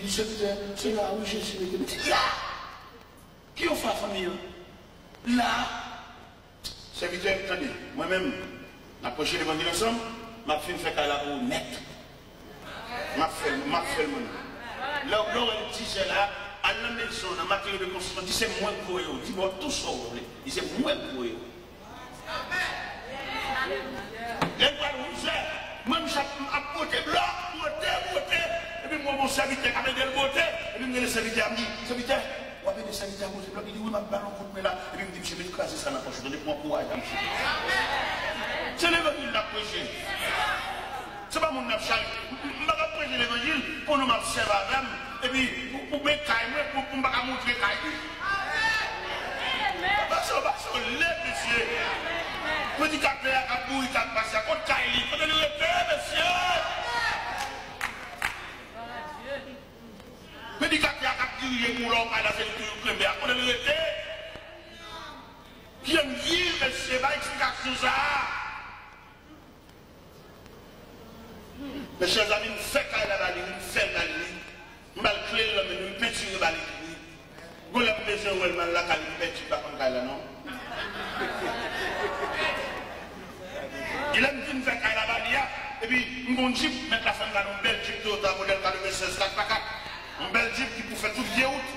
Il dit, c'est là où je suis. Il dit, là! Qui ont fait la famille? Là! Serviteur, attendez, moi-même, m'approcher l'évangile ensemble, m'a fait faire qu'à la roue net. M'a fait le monde. Là où elle dit, là, à la maison, dans la matière de construction, il dit, c'est moins pour eux. Il dit, bon, tout ça, vous voulez. Il dit, c'est moins pour eux. Les gars, vous savez, même si je côté blanc, beauté, et puis moi, mon serviteur, avec des beautés, et puis le serviteur me dit, serviteur, vous avez des serviteurs, il dit, oui, ma ballon, vous là, et puis il me dit, monsieur, je vais classer ça dans la poche, donnez-moi courage. C'est l'évangile de la prêcher. Ce n'est pas mon abchal. Je ne vais pas prêcher l'évangile pour nous m'observer avec, et puis pour me cailler, pour me montrer cailler. Parce que les monsieur. Petit capé à bouille, à passer à côté de Kaili, il faut le répéter, monsieur. Petit capé à diriger pour l'homme, à la sécurité, il faut le répéter. Qui aime dire, monsieur, va explication ça. Mes chers amis, nous faisons la balle, nous faisons la ligne. Nous allons clé l'homme, nous peinturons la balle. Vous avez besoin de la balle, nous peinturons pas comme ça, non? Il aime bien faire la balia, et puis mon jeep, mettre la femme dans une belle jeep Toyota modèle 96 4x4, une belle jeep qui peut faire toute vieille route,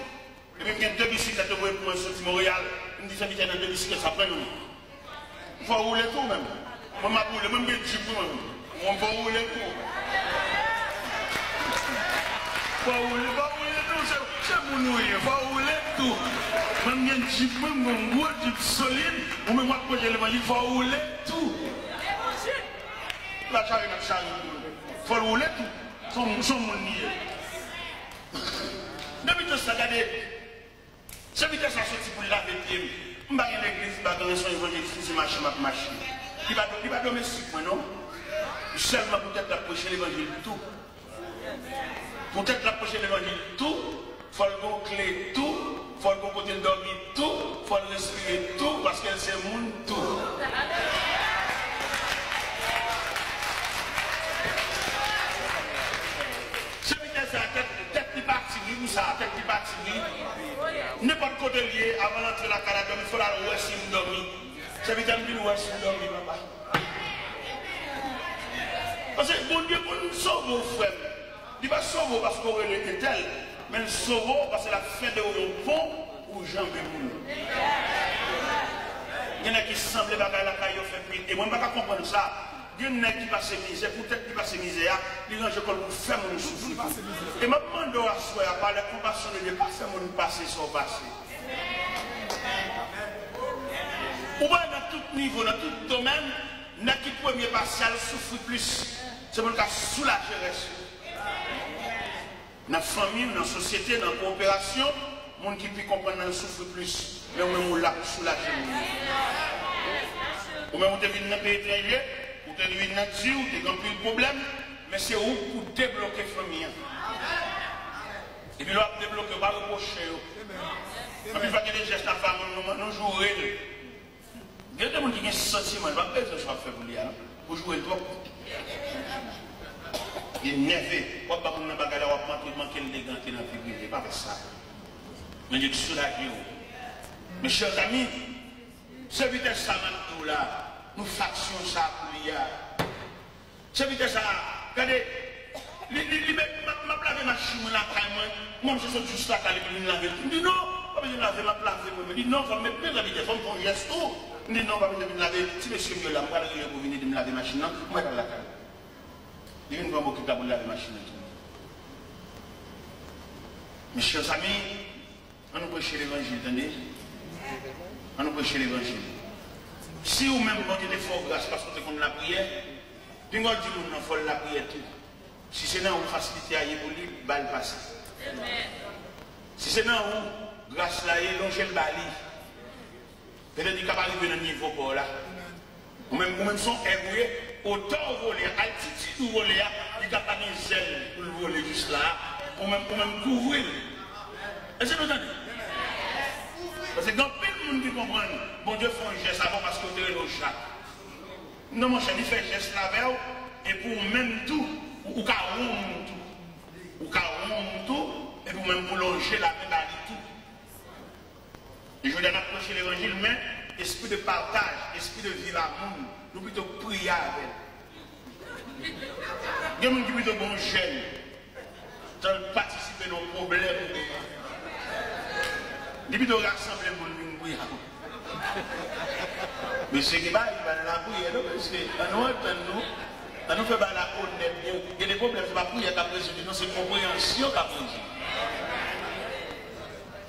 et puis il y a deux bicyclettes pour un sorti Montréal, une différence dans deux bicyclettes, ça prend nous. Il faut rouler tout même. Moi, je roule, même une jeep pour moi. On va rouler tout. Il faut rouler tout, c'est mon nouille, il faut rouler tout. Même une jeep, même un gros jeep solide, ou même moi, il faut rouler tout. La charge est charge. Il faut le rouler tout. Son mon nier. Depuis que ça, regardez. C'est vite ça sorti pour laver les pieds. Je ne vais pas à l'église, je ne vais pas dans son évangéliste, c'est machine. Il va domestique, non? Seulement peut-être l'approcher l'évangile tout. Peut-être l'approcher l'évangile tout. Il faut le clé tout. Il faut le côté dormir tout. Il faut le respirer tout. Parce qu'elle c'est monde tout. N'importe côté lié, avant d'entrer dans la carrière, il faut la ouest il dormir. C'est vitamine B ouest il dormir, papa. Parce que bon Dieu, pour nous sauver, frère, il va sauver parce qu'on est tel, mais il sauve parce que la fin de un pont ou jambes de il y en a qui semblent la caille fait plus. Et moi, je ne peux pas comprendre ça. Il y en a qui passent misère, peut-être qui passent misère, ils ont comme nous faire mon souffrir. Et je me demande à soi, par la compassion de Dieu, pas faire mon passé sur passé. Ou bien dans tout niveau, dans tout domaine, n'a qui premier partiel souffre plus. C'est pour le cas soulager le dans la famille, dans la société, dans la coopération, les gens qui peuvent comprendre souffre plus. Mais on l'a soulager. Ou même on devine dans le pays étranger. Vous avez une nature, vous avez un problème, mais c'est où pour débloquer la famille. Et puis, là, débloquer, on va reprocher. Et puis, il faut que les gestes de la femme, nous jouer. Il y a des gens qui ont un sentiment, il va pas besoin de faire pour jouer le droit. Il est nerveux. On ne va pas manquer le dégât dans la figure. Pas avec ça. Mais il est soulagé. Mes chers amis, ce vitesse ça maintenant là. Nous factions ça pour l'IA. C'est vite ça. Regardez, ma plave machine là, moi je suis juste là, je vais laver. Je dis non, pas besoin de laver ma plave. Je dis non, je vais mettre la vitesse, je vais faire un geste. Je dis non, pas besoin de me laver. Si monsieur est là, je vais aller pour venir de me laver la machine, moi je vais la caler. Je vais m'occuper de laver la machine. Mes chers amis, on nous prêche l'évangile, attendez. On nous prêche l'évangile. Si vous même vous des fort grâce parce que vous avez la prière, puis vous dites qu'il faut la prière tout. Si c'est dans une facilité à y pour lui, balle passe. Si c'est dans une grâce là, il longe le bali. Peut-être qu'il va arriver dans le niveau pour là. Ou même son éboué, autant voler, altitude ou voler, il n'y a pas de zèle pour le voler juste là, ou même couvrir. Est-ce que vous entendez? Parce que quand tout le monde qui comprend, bon Dieu fait un geste avant parce que vous avez le chat. Non, mon cher, il fait un geste là-bas, et pour même tout, ou qu'à tout. Ou qu'à tout, même pour longer la main dans tout. Et je viens d'approcher l'évangile, mais esprit de partage, esprit de vivre à monde, nous plutôt prier avec. Il y a des gens qui plutôt bon jeune, qui participent à nos problèmes. Ils plutôt rassembler pour nous prier. Mais c'est qui va la prière, parce que nous fait la honnête. Il y a des problèmes, c'est pas prier qu'à président, non, c'est compréhension qu'à président.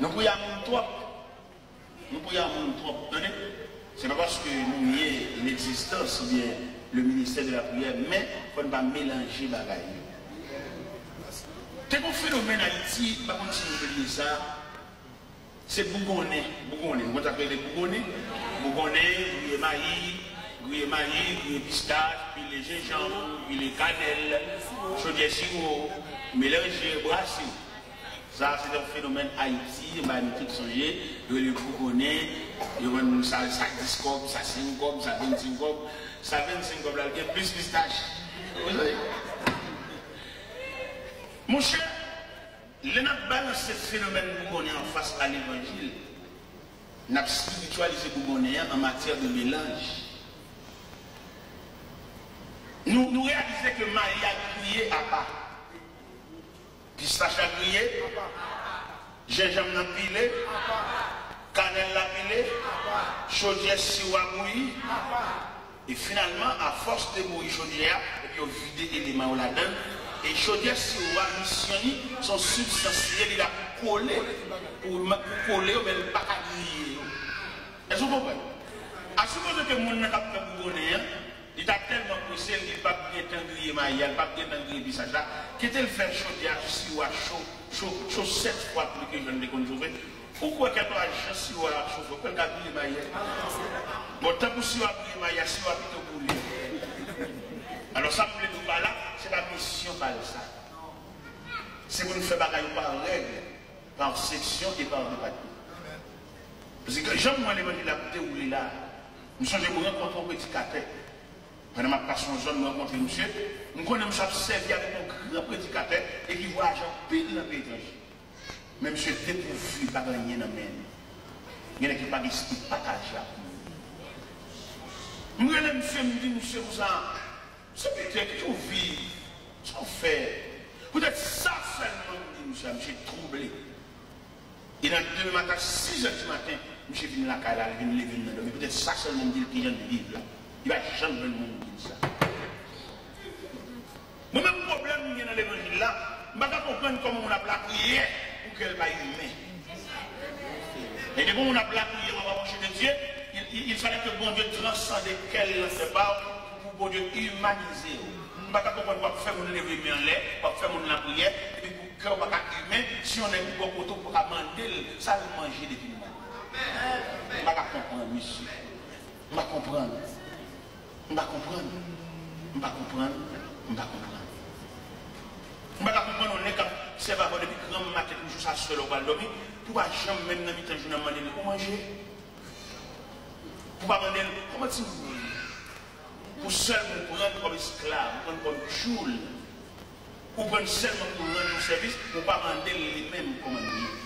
Nous prions à mon trop. Nous prions à mon trop. C'est pas parce que nous nions l'existence ou bien le ministère de la prière, mais il ne faut pas mélanger les bagailles. C'est un phénomène Haïti, par contre, si vous dire ça, c'est Bougonnet. Bougonnet, vous appelez les Bougonnais. Bougonnet, gruyère pistache, puis les gingembre, puis les cannelles, chaudière sirop, mélangé, brassé. Ça, c'est un phénomène Haïti, magnifique songer, le Bougonnet, ça 10 copes, ça 5 copes, ça 25 copes, ça 25 copes, là, il y a plus pistache. Vous voyez? Mon cher, le n'a balancé ce phénomène Bougonnet en face à l'évangile. N'a spiritualisé Bougonnet en matière de mélange. Nous réalisons que Marie a crié à part. Pistache a crié, gingembre n'a pilé, cannelle n'a pilé, chaudière sirop a bouilli. Et finalement, à force de bouillir chaudière, et puis on vide l'élément là-dedans, et chaudière sirop a missionné son substantiel, il a collé pour coller au même pas à griller. Est-ce que vous comprenez? À supposer que le monde n'a pas fait Bougonnet, il a tellement pressé, il n'a pas bien grillé maïa, il n'a pas bien grillé bissage là, qu'il a fait chaudière sirop chaud 7 fois plus que je ne l'ai connu. Pourquoi qu'il y a pas de sirop chaud? Pourquoi il y a grillé maïa? Bon, tant que sirop a grillé maïa, sirop a plutôt brûlé. Alors ça, vous voulez nous parler là, c'est la mission par ça. C'est pour nous faire bagaille par règle, par section et par département. Parce que j'aime moi l'évangile là, où il est là. Nous sommes rencontrés un petit prédicateur. Pendant ma passion zone, nous rencontrons monsieur. Nous connaissons servi avec un grand prédicateur et qui voit l'argent pile dans le pays étranger. Mais monsieur dépourvu, pas gagné dans le même. Il y a qui pas d'esprit partage là. Nous regardons monsieur, me dit monsieur, vous ça peut-être que vous vivez, ça fait. Peut-être ça seulement, me dit monsieur, troublé. Et dans le matin, 6 h du matin, monsieur vient la caille, il vient lever le nom. Peut-être ça seulement me dit qu'il vient de vivre là. Il va jamais le monde dire ça. Mon même problème, il y a dans l'évangile là, je ne peux pas comprendre comment on a la prière pour qu'elle va humaine. Et de bon, on a la prière, on va marcher de Dieu, il fallait que bon Dieu transcende qu'elle ne sait pas pour bon Dieu humaniser. Je ne peux pas comprendre pourquoi faire mon lever en l'air, pourquoi faire mon la prière, et puis pour cœur pas humain, si on est bon pour pour manger, ça va manger depuis nous. Je ne peux pas comprendre, monsieur. Je ne peux pas comprendre. On va comprendre. On va comprendre. On va comprendre. On va comprendre. On est comme c'est pas depuis grand matin toujours ça seul on va dormir. Pour pas jamais même dans le temps je demander pour manger. Pour pas demander comment tu pour seulement prendre comme esclave, prendre comme choule. Pour prendre seulement pour rendre un service, pour pas demander les mêmes commandements.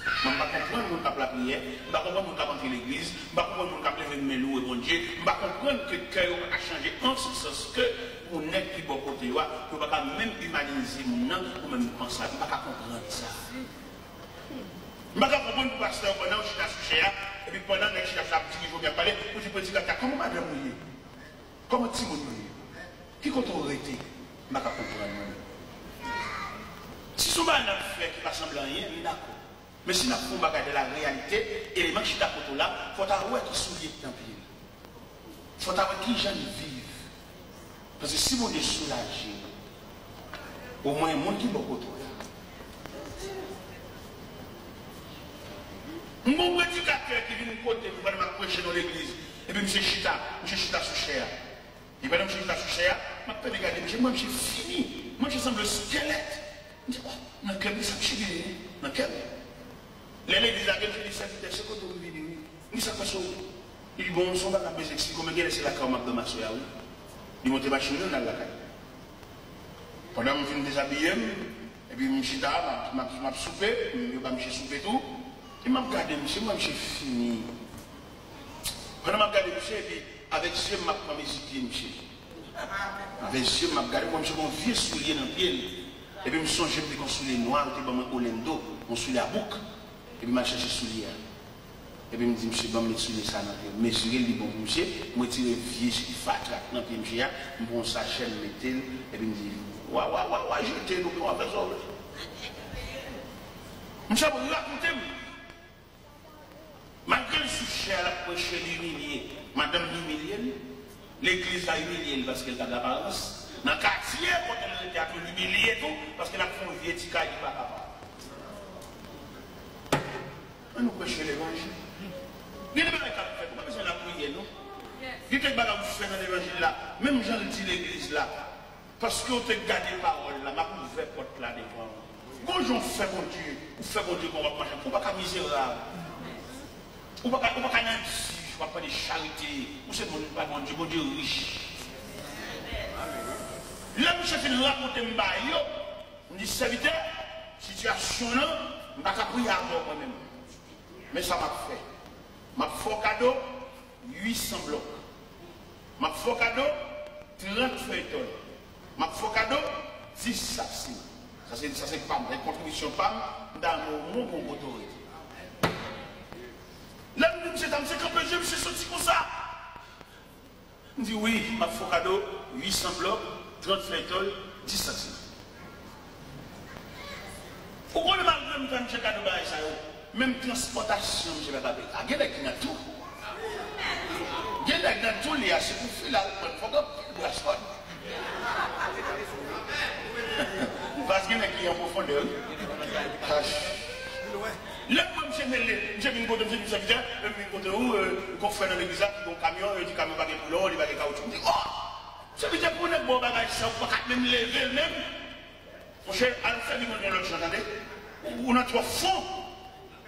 Je ne comprends pas mon cap la prière, je ne comprends pas mon cap entrer l'église, je ne comprends pas mon cap lever mes loups et bon Dieu, je ne comprends que le cœur a changé en ce sens que pour n'être plus bon côté, pour ne pas même humaniser mon nom, pour même penser à ça, je ne peux pas comprendre ça. Je ne peux pas comprendre le pasteur pendant que je suis à Souché, et puis pendant que je suis à Souché, je vais parler, pour dire petit gars, comment madame mouillé? Comment tu mouillé? Qui compte arrêter? Je ne peux pas comprendre. Si ce n'est pas un fait qui ne ressemble à rien, d'accord. Mais si nous avons de la réalité, et les gens qui sont là, il faut avoir qui souillent dans le pied. Il faut avoir qui gens vivent. Parce que si vous êtes soulagé, au moins il y a des gens qui sont là. Mon prédicateur qui vient de côté, vous allez m'approcher dans l'église, et puis M. Chita sous cher. Et puis M. Chita sous cher, je vais regarder, moi je suis fini, moi je semble squelette. Je dis, oh, dans quel ça me chie, dans quel? L'église a dit, c'est quoi ton vidéo? Il dit, il dit, bon, on va pas expliquer comment c'est la carte de ma soeur. Il monte ma chenille dans la caille. Pendant que je me déshabille, Et puis, je suis là, je m'ai soupé, je suis soupé tout. Et je m'ai regardé, monsieur, moi, je suis fini. Pendant que je regardé, monsieur, et puis, avec ce je m'ai visité, monsieur. Avec ce je m'ai regardé, moi, j'ai mon vieux soulier dans le pied. Et puis, je me suis dit, j'ai un soulier noir, je suis au lendo, mon soulier à bouc. Et puis, je cherché soulier. Et puis, je me dis, monsieur, je vais me soulier ça dans le pied. Mesurer le bon, monsieur, je me tire vieux, je suis fatigué dans le pied, monsieur, je prends sa chaîne, je mets et puis, je me dis, ouais, je t'ai dit, on va faire ça. Monsieur, vous racontez, malgré le souci à la poche l'humilier, madame l'humilier, l'église a humilié parce qu'elle a de l'apparence. Dans le quartier, quand elle était à l'humilier tout, parce qu'elle a fait un vieux tika, il n'est pas capable. On nous prêche l'évangile. Il y a des choses à faire, pas besoin de la prière, non? Il y a des choses à faire dans l'évangile là, même j'en dis l'église là, parce qu'on te garde les paroles là, ma ouvert porte là devant. Quand j'en fais mon Dieu, ou fait mon Dieu qu'on va manger, on ne va pas misérable. On ne va pas nanti, je ne vais pas de charité, ou c'est mon Dieu riche. Là, je suis raconter je dis serviteur, situation là, je ne vais pas prier à moi-même. Mais ça m'a fait. Ma fait cadeau, 800 blocs. Ma fait cadeau, 30 feuilletons. Ma fait cadeau, 10 sacs. Ça c'est PAM, la contribution PAM dans mon autorité. Là, monsieur, c'est quand je me suis sorti comme ça. Je dis oui, ma fait cadeau, 800 blocs, 30 feuilletons, 10 sacs. Pourquoi le malgré me fait cadeau ça? Même transportation, je vais pas payer. Il y a des gens qui ont tout. Il y a des gens qui ont tout, il y a ce qu'il faut là, parce qu'il y a qui en profondeur. Là, moi, je viens de côté de serviteur, je viens de côté où, qu'on fait dans l'église, un camion, il dit camion va pour l'eau, il va caoutchouc. Je dis, oh, ça veut dire pour nous, bon bagage, ça, on ne peut pas même lever même. Mon cher, à la fin du monde, on a trois fonds.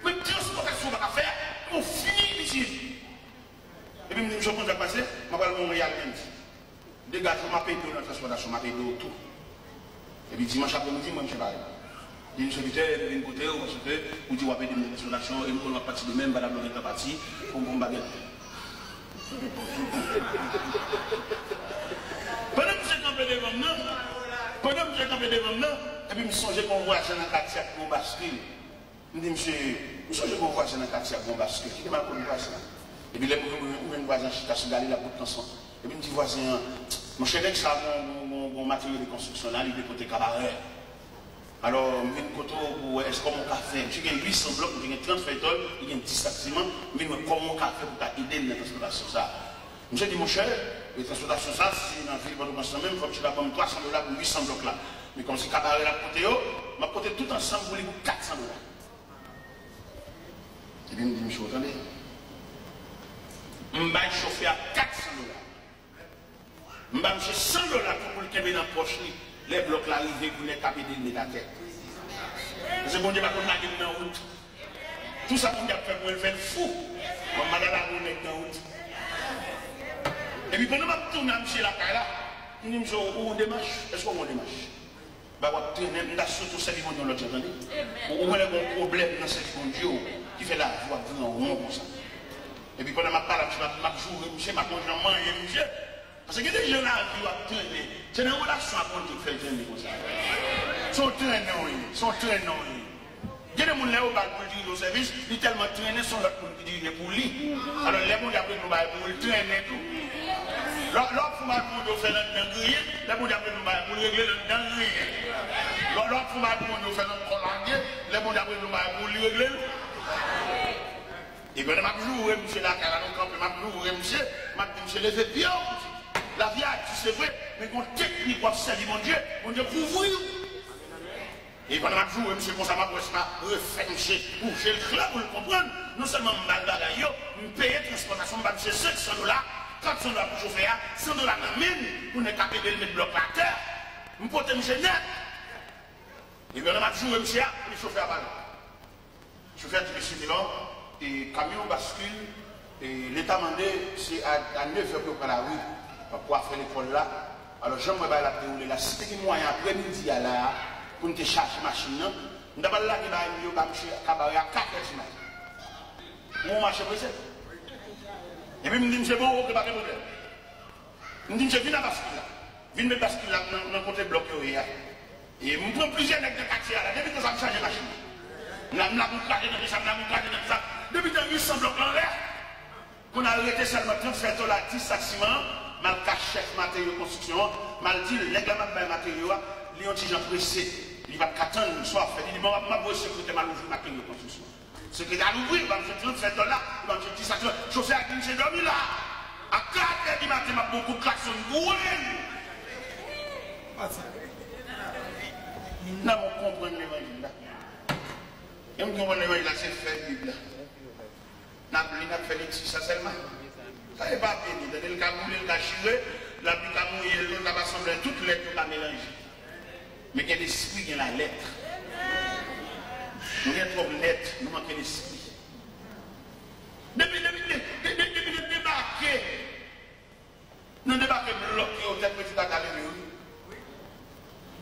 Mais transportation va faire, on finit ici. Et puis, je me suis passé, je vais aller Montréal. Dégage, je m'appelle de la transportation, je m'appelle de tout. Et puis dimanche après-midi, moi je suis là. Il y a une serviteur, il y a une côté, où dit, on va payer des transportations, et on va partir de même, madame le parti, pour mon baguette. Pendant que j'ai campé devant nous, et puis je me suis dit qu'on voit ça dans le quartier pour basculer. Je me dis, monsieur, je me suis dit qu'on voit ça dans le quartier pour basculer. Qui est ma première voisin? Et puis, les voisins, je suis allé là pour ensemble. Et puis, je me dis, voisin, mon cher, ça a mon matériel de construction là, il est côté cabaret. Alors, je viens de côté pour est-ce qu'on a fait? J'ai 800 blocs, j'ai 30 feuilletons, il y a 10 sacrements, mais comment on a fait pour t'aider dans la transportation ça? Je me dis, mon cher, la transportation ça, c'est dans le ville de Boston même, il faut que tu vas prendre $300 pour 800 blocs là. Mais comme si cabaret là côté, je vais côté tout ensemble pour les $400. Et puis, je me dis, monsieur, attendez. Je vais chauffer à $400. Je vais acheter $100 pour le tomber dans la poche. Les blocs l'arrivée pour les taper de la tête. C'est bon Dieu va qu'on a dit dans la route. Tout ça qu'on a fait pour le faire fou. On m'a dit la route dans la route. Et puis pendant que je tourne chez la caille là, je me dis, où on démarche? Est-ce qu'on démarche? Bah, on a surtout celle qui vont dans l'autre, attendez. On a un problème dans cette conduite qui fait la voie en rond comme ça. Et puis pendant que je parle, je vais monsieur, ma conjoint, monsieur. Parce que les gens qui vont traîner, c'est une relation à compter qui fait traîner comme ça. Sont traînés. Il y a des gens qui ont dire au service, ils tellement traînés, sont là pour dire pour lui. Alors les gens qui ont pour le traîner tout. L'autre fois, ils ont fait le dinguerie, les gens qui ont pour régler le dinguerie. L'autre fois, ils ont fait le collandier, les gens qui ont pour lui régler. Et puis, je vais monsieur là, je vais lever bien. La vie, c'est vrai, mais qu'on technique pour servir mon Dieu pour vous. Et pendant que je joue, monsieur, comme ça, je refais, monsieur, pour j'ai le club pour le comprendre. Non seulement je me paye la transportation, je suis $500, $400 pour chauffer, $100 m'amène pour ne capter de mettre bloc à terre. Je porte monsieur net. Et pendant que je joue, monsieur, le chauffeur à balle. Le chauffeur dit, monsieur, là, et camion bascule, et l'état mandé, c'est à 9h pour la rue. Pour faire l'école là. Alors, j'aimerais la dérouler là. Si tu as moyen après-midi là, pour nous charger la machine. Nous avons là qui va marcher à 4 heures du matin. Où marche pressé. Et puis, je me dis, c'est bon, il n'y a pas de problème. Je me dis, je viens à bascule là. Je viens de bascule là, dans le côté bloqué. Et je prends plusieurs nègres de quartier là, depuis que ça me change la machine. Je me dis, ça. Depuis que je me bloc en l'air, qu'on a arrêté seulement 37 $ 10 sacs ciment, mal caché matériaux de construction, mal dit, les gars, mal matériaux, les gens pressés. Il va attendre, soit fait, il dit, bon, ma voix sécurité mal ouvrir matériaux de construction. Secrétaire ouvrir, il va me faire 37 $, il va me faire 10 sacs ciment. Chauffeur qui s'est dormi là. À 4 h du matin, il m'a beaucoup de klaxon. Non, on comprend l'évangile là. Et on comprend l'évangile là, c'est fait la Bible là. N'a fait les petits, ça seulement. Ça n'est pas bien. Il a moulé, il a chiré, la Bible a mouillé, il a rassemblé toutes les lettres, il a mélangé. Mais il y a l'esprit, il y a la lettre. Nous avons trop de lettres, nous manquons l'esprit. Depuis le débarquer, nous débarquons bloqués au tête petit bataille de lui.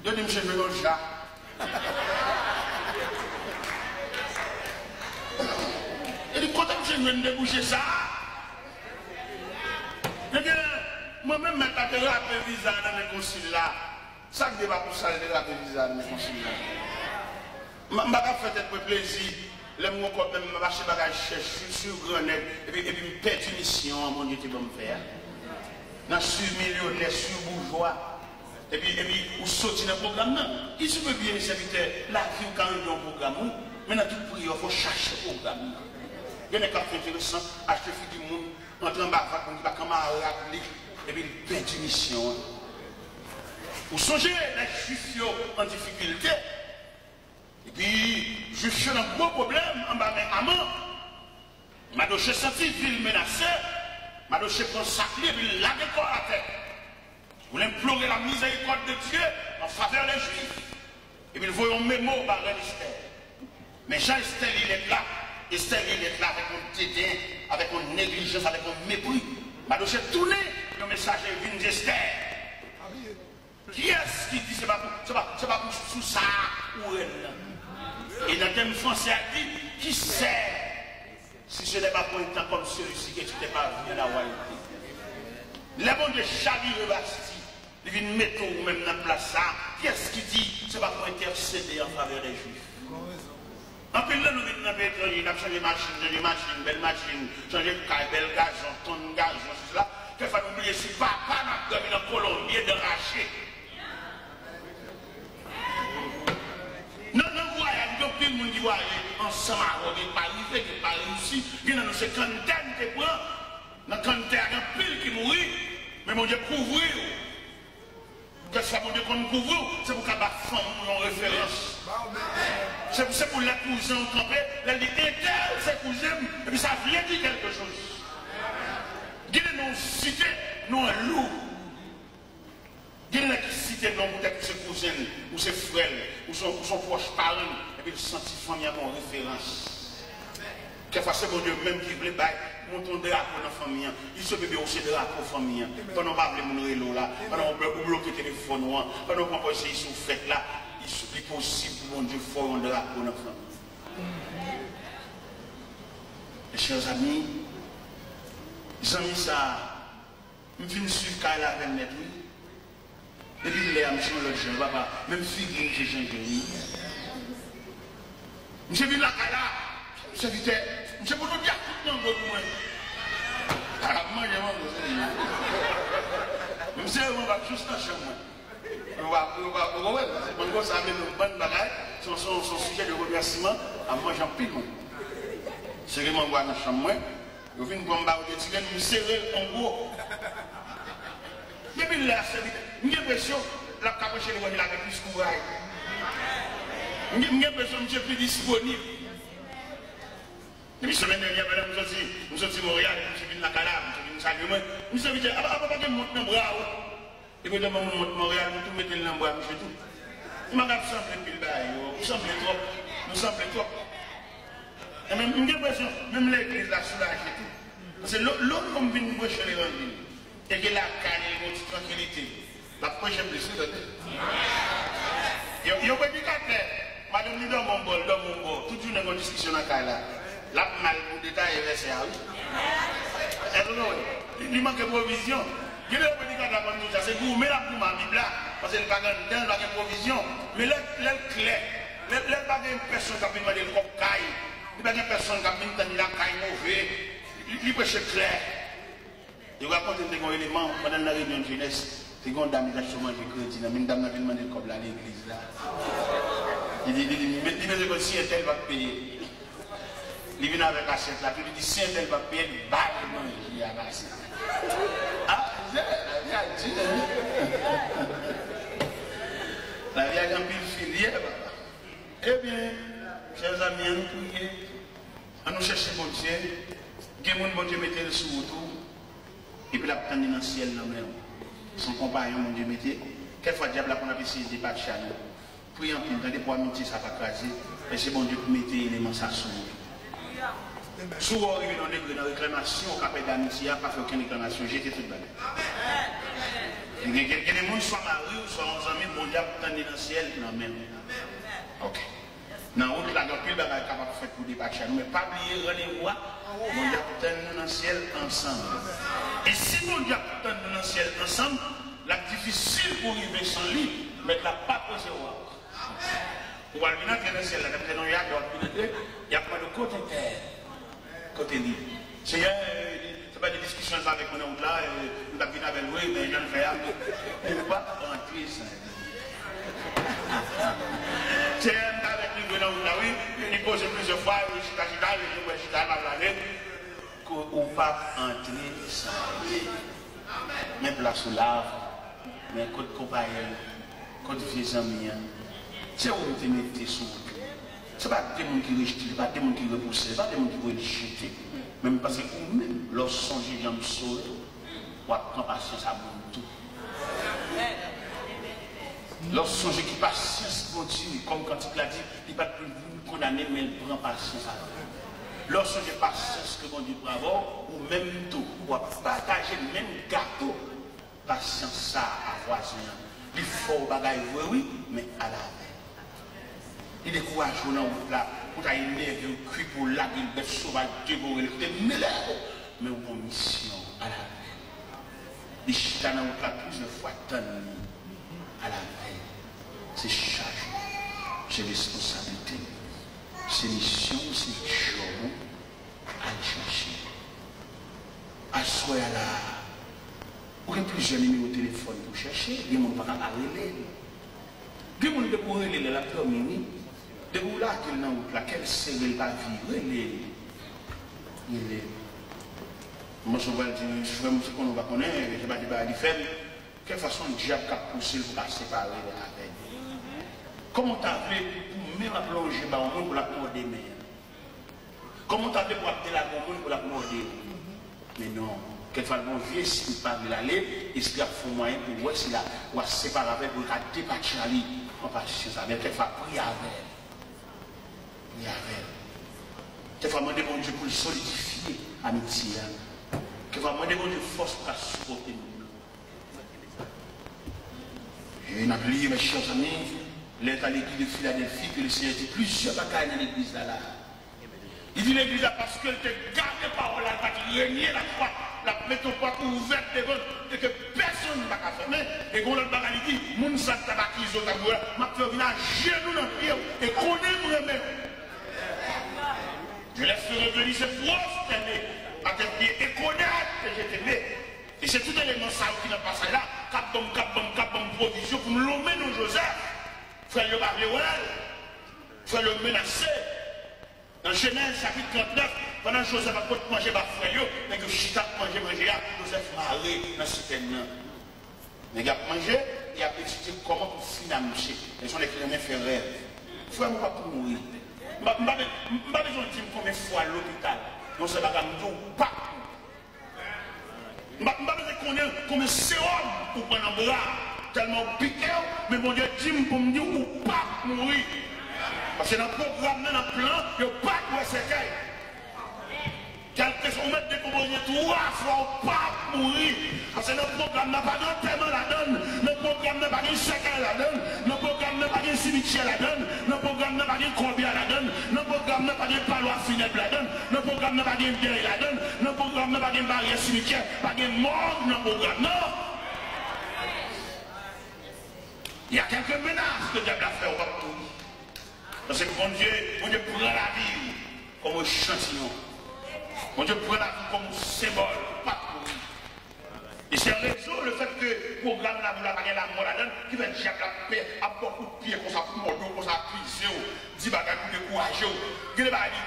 Donnez monsieur je veux le chat. Et du côté monsieur je veux déboucher ça. Moi-même, je vais te rappeler visa dans les conciles là. Ça ne débat pour ça, je vais rappeler visa dans les conciles là. Je ne vais pas faire plaisir. Je vais marcher bagage sur Grenade et puis me perdre une mission, mon Dieu, tu vas me faire. Dans sur millionnaire, sur bourgeois. Et puis, vous sortez dans le programme. Qui se peut bien, les serviteurs, là, qui ont quand même un programme. Mais dans toute prière, il faut chercher le programme. Il y a des cas intéressants, acheter du monde, entrer en bas, on ne dit pas comment rappeler, et puis perdre une mission. Vous songez les juifs en difficulté. Et puis, je suis dans un gros problème en bas, mais à moi, je senti ville menacée, je prends un sac et puis la décor à tête. Vous implorer la miséricorde de Dieu en faveur des juifs. Et puis, vous voyez un mémo par Esther. Mais Jean Esther, il est là. Esther, il est là avec un dédain, avec une négligence, avec un mépris. Je tourné le message de Vin Esther. Qui est-ce qui dit c'est pas pour sous ça ou elle? Et dans le thème français, il dit qui sait si ce n'est pas pour un temps comme celui-ci que tu n'es pas venu à la royauté. Les bons de Chavire Bastille, ils viennent mettre ou même dans la place ça. Qui est-ce qui dit c'est pas pour intercéder en faveur des Juifs? En plus, là, nous venons dans le pétrole, nous avons changé de machine, belle machine, changé de caille, belle gazon, tonne de gazon, tout cela. Il faut oublier si papa n'a pas dans Colombie de racher. Non, voyage, depuis le monde qui voyage ensemble, on n'est pas arrivé, qui n'est pas réussi. Il y a dans ces centaines de points, dans centaines de pile qui mourit, mais mon Dieu couvre. Qu'est-ce que mon Dieu qu'on couvre? C'est pour qu'elle batte femme en référence. C'est pour la cousine en campé, elle dit éteint, c'est cousin, et puis ça vient dire quelque chose. Il y a une cité, non un loup. Il y a une cité, non peut-être ses cousines, ou ses frères, ou son proche parent, et puis le senti famille en référence. Quelquefois, c'est mon Dieu même qui voulait monter un drapeau dans la famille. Il se peut aussi de drapeau dans la famille. Pendant qu'on va appeler mon rélo là, pendant qu'on bloque le téléphone, pendant qu'on va essayer de faire là, il est possible pour mon Dieu faire un drapeau dans la famille. Mes chers amis, ils ont mis ça, je viens suivre Kyle avec net, oui. Et puis il est à M. le jeune, papa, même figure que j'ai changé. Je viens là, je viens là, je peux vous dire tout le monde pour moi. Moi, je vais vous dire. Je vais juste dans chez moi. On va ça avec une bonne bagaille, son sujet de remerciement, à moi j'en pile. C'est que je vais dans la chambre, je viens pour me battre, je vais me serrer en gros. Depuis là, j'ai l'impression que la capoche est avec plus de courage. J'ai l'impression que je suis plus disponible. Depuis la semaine dernière, nous sommes à Montréal, nous sommes à Calabre, nous sommes à Saguenay. Nous sommes à Papa, nous sommes à Bras. Et puis, nous sommes à Montréal, nous sommes à Bras, nous sommes tout. Nous sommes à nous sommes trop. Et même, j'ai l'impression, même l'église là, soulagée tout. Parce que l'autre, comme vient nous prêcher l'évangile, et que la canne, une tranquillité, la prochaine blessure, Yo prédicateur, madame dit dans mon bol, toute une discussion dans la là. La mal pour détailler verset à oui. Il manque de provision. Il y a des prédicateurs comme ça, c'est pour mettre pour ma Bible là, parce que le bagage il y a une provision. Mais l'air clair, l'air pas une personne qui a demandé le cop caille, il n'y a pas une personne qui a demandé la caille mauvaise, il prêche clair. Je raconte un élément pendant la réunion de jeunesse. C'est une dame qui a chômage de crédit. Une dame qui a demandé comme là à l'église là. Il dit, mais si un tel va payer. Il vient avec l'assiette là. Il dit, si un tel va payer, il va manger à l'assiette. Ah, la vie a dit. La vie a un pile filière, papa. Eh bien, chers amis, nous prions. Nous cherchons mon Dieu. Bon Dieu mettez le sous autour. Et puis la prendre dans le ciel nous-mêmes. Son compagnon, mon Dieu, mettez. Quelquefois, diable a qu'on essayé de débattre à nous. Prions pour nous, pour amitié, ça va craser. Et c'est bon Dieu pour mettre l'élément ça sous. Souvent, arrivé dans des réclamations, au capet d'amitié, pas fait aucune réclamation, j'ai été tout le balai. Il y a des gens qui sont mariés, soit en amis, bon Dieu, pour prendre dans le ciel, nous-mêmes. Ok. Dans l'autre, la pile est capable de faire pour débattre à nous, mais pas oublier rendez-vous. Mon Dieu, pour nous dans le ciel ensemble. Et si mon Dieu pour nous dans le ciel ensemble, la difficile pour arriver sans lui, mais la pas recevoir. Pour aller dans le ciel, il n'y a pas de côté terre, côté lit. C'est pas des discussions avec mon oncle là, nous avons avec lui, mais je ne fais rien. Pour pas rentrer sans lui. C'est avec lui, il pose plusieurs fois, ou pas entrer sans lui. Mais place ou lave, mais côté compagnon, côté vieux amis, c'est où vous mettez sous. Ce n'est pas des gens qui rejettent, ce n'est pas des gens qui repoussent, ce n'est pas des gens qui veulent jeter. Même parce que vous-même, lorsque vous songez dans le sol, vous avez patience à vous tout. Lorsque vous songez qui patience continue, comme quand il l'a dit, il ne va pas vous condamner, mais il prend patience à vous. Lorsque j'ai patience que mon Dieu peut avoir, ou même tout, ou partager le même gâteau, patience ça à voisin. Il faut bagaille, oui, mais à la veille. Il est courageux dans le là, pour élever le cri pour la gueule, le sauvage, dévorer, le mais on a mission à la veille. Les chitanes ont plusieurs fois tant à la veille. C'est charge, c'est responsabilité, c'est mission, c'est job à chercher. À soi là, vous avez plusieurs numéros de téléphone pour chercher, il y a des gens qui ne peuvent pas relayer. Il y a des gens qui peuvent relayer la première. De où là, quelle série va vivre, il est. Moi, je vais dire, je vais qu'on va connaître, je vais dire, il fait, quelle façon le diable a poussé pour la séparer avec. Comment tu as fait pour même la plonger dans le monde pour la mort des mers? Comment tu as fait pour appeler la monde pour la mort des. Mais non, quelquefois, mon vieux, s'il ne parle pas l'aller, il se garde un moyen pour voir s'il a séparé avec, pour débattre à lui. On va chercher ça, mais quelquefois, prier avec. Il y avait. Quelquefois, demander mon Dieu pour le solidifier, amitié. Quelquefois, demander mon Dieu force pour la supporter. Et n'a oublié, mes chers amis, l'état de l'église de Philadelphie, que le Seigneur dit plusieurs bagailles dans l'église là. Il dit l'église là parce qu'elle te garde les paroles, elle va te régner la croix, la métropole ouverte devant, et que personne ne va pas fermer. Et quand l'autre bagaille dit, moun sa tabakizo tabouya, ma fait venir à genoux dans le pied, et connaît moi-même. Je laisse revenir ce prosterné à tes pieds et connaître que je t'aimais. Et c'est tout élément ça qui n'a pas ça là. Cap bon provision pour nous l'emmener dans Joseph. Frère le barrière, frère le menacer. Dans Genèse chapitre 39, pendant que Joseph a pas manger par frère, mais que Chita manger, Joseph maré dans ce thème-là. Mais il a mangé, il a expliqué comment pour finir à marcher. Et sont les cléments fait rêve. Frère, on va pas mourir. Je n'ai pas besoin de dire combien de fois à l'hôpital. Non, c'est pas comme nous, pas. Je n'ai pas besoin de connaître combien de sérum pour prendre un bras. Tellement piqué, mais mon Dieu dit pour me dire ou pas mourir. Parce que dans le programme, dans le plan, il n'y a pas de séquelles. Quelque chose, on met décomposé 3 fois, pas mourir. Parce que notre programme n'a pas d'enterrement la donne, notre programme n'a pas de chacun la donne, notre programme n'a pas de cimetière la donne, notre programme n'a pas de combien la donne, notre programme n'a pas de palois funèbre la donne, notre programme n'a pas de deuil la donne, notre programme n'a pas de barrière cimetière, pas de mort dans le programme, non. Il y a quelques menaces que le diable a fait au partout. Parce que mon Dieu prend la vie comme un échantillon. Mon Dieu prend la vie comme un symbole, pas pour lui. Et c'est raison le fait que le programme là, vous l'avez la mort là-dedans, qui va dire la paix à beaucoup de pieds, comme ça, pour mordeau, comme ça, cuisser, dit bagages pour décourager. Il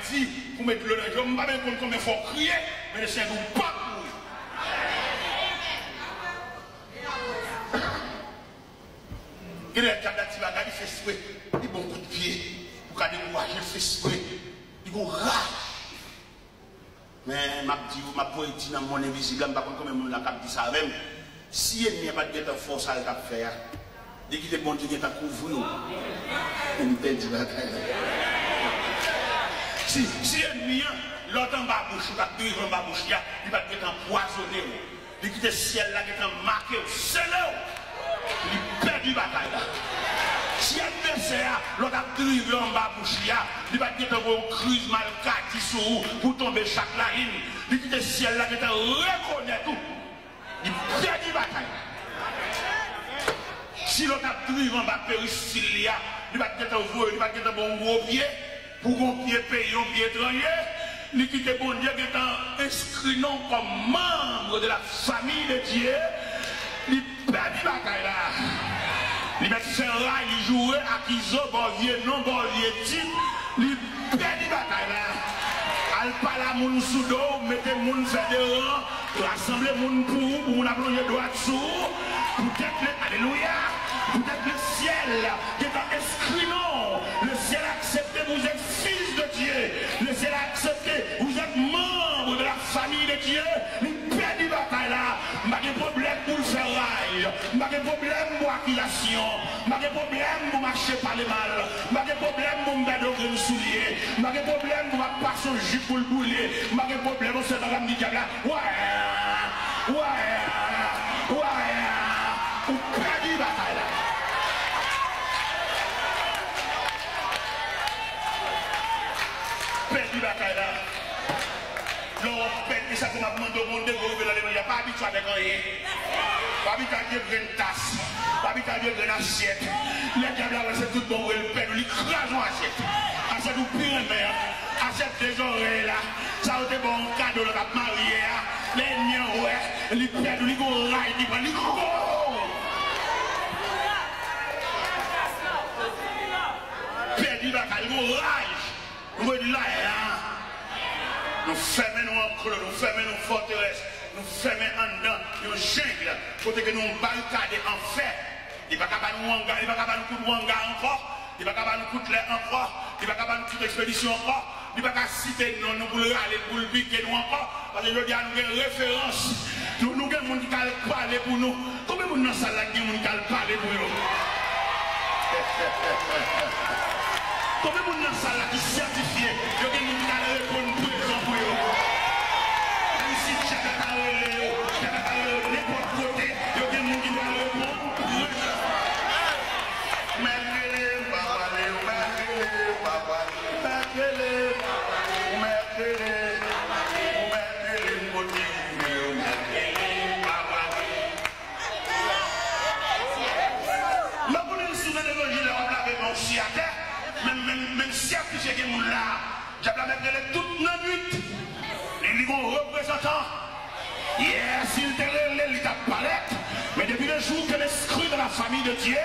dit, pour mettre le je ne sais pas combien il faut crier, mais le Seigneur pas pour lui. Il y a des bagages, il fait souhait, il y a beaucoup de pieds, pour qu'il décourage, il fait souhait, il y a rage. Mais ma poétique dans mon invisible, je ne sais pas comment la cap dit ça même. Si il n'y a pas de force à le faire, dès qu'il est bon Dieu qui est à couvrir, il peut dire si il y a l'autre en bas bouche, il va en bas bouche, il va être empoisonné. Dès qu'il est ciel là qui est marqué, c'est là, il perd la bataille. Si l'adversaire, l'autre a drivé en bas bouche, il va être une crise mal cati sur vous pour tomber chaque ligne. Il dit que le ciel là qui est reconnaît tout. Il perd la bataille. Si l'autre a drivé en bas péristyle, il va être un bon gros pied pour un pied payé, un pied étranger. Il quitte bon Dieu qui est inscrit non comme membre de la famille de Dieu. Il perd la bataille là. Il met ses rails, il joue à Kizo, bon vieux non, bon vieux type, il perd la bataille là. Al parle à mon soudo, mettez mon fédérant, rassemblez mon pour mon appeler droit dessous, peut-être le, alléluia, peut-être le ciel qui est inscrit non, le ciel a accepté, vous êtes fils de Dieu, le ciel a accepté, vous êtes membre de la famille de Dieu, il perd la bataille là, pas de problème pour le ferraille, pas de problème pour l'accusation, pas de problème pour marcher par les mal, pas de problème pour me mettre au grand soulier, pas de problème pour passer au jus pour le bouler, pas de problème pour se faire la diable là, ouais, ou perd la bataille là. Perd la bataille là. Non, et ça qu'on m'a demandé au monde de vous, il n'y a pas habitué avec rien. Pas habitué avec une tasse, pas habitué avec une assiette. Les diables, c'est tout bon, il perd, il crase en assiette. Assiette ou pire mère, assiette des oreilles là. Ça a été bon cadeau, le cap marié, les miens, ouais, il perd, il go rail, il prend, il go. Perdu la caille, il go rail. Vous voyez là, nous fermons en creux, nous fermons nos forteresses, nous fermons en dedans, nous jungle, pour que nous barricadons en fer. Il ne va pas nous hangar, il ne va pas nous coup de hangar encore, il ne va pas nous coup de l'air encore, il ne va pas nous coup d'expédition encore, il ne va pas citer nous, nous voulons aller pour le piquer nous encore, parce que je dis à nous une référence, nous avons des gens qui parlent pour nous. Combien de gens dans la salle qui parlent pour nous? Combien de gens dans la salle qui sont certifiés? Il y a des gens qui répondent présent pour eux. Ici, chacun a n'importe côté, il y a des gens qui doivent répondre présent. Même si affiché que nous là, j'ai la mettre toute la nuit. Ils vont représentant. Hier, s'il te relève, il t'a palette. Mais depuis le jour que l'esprit de la famille de Dieu,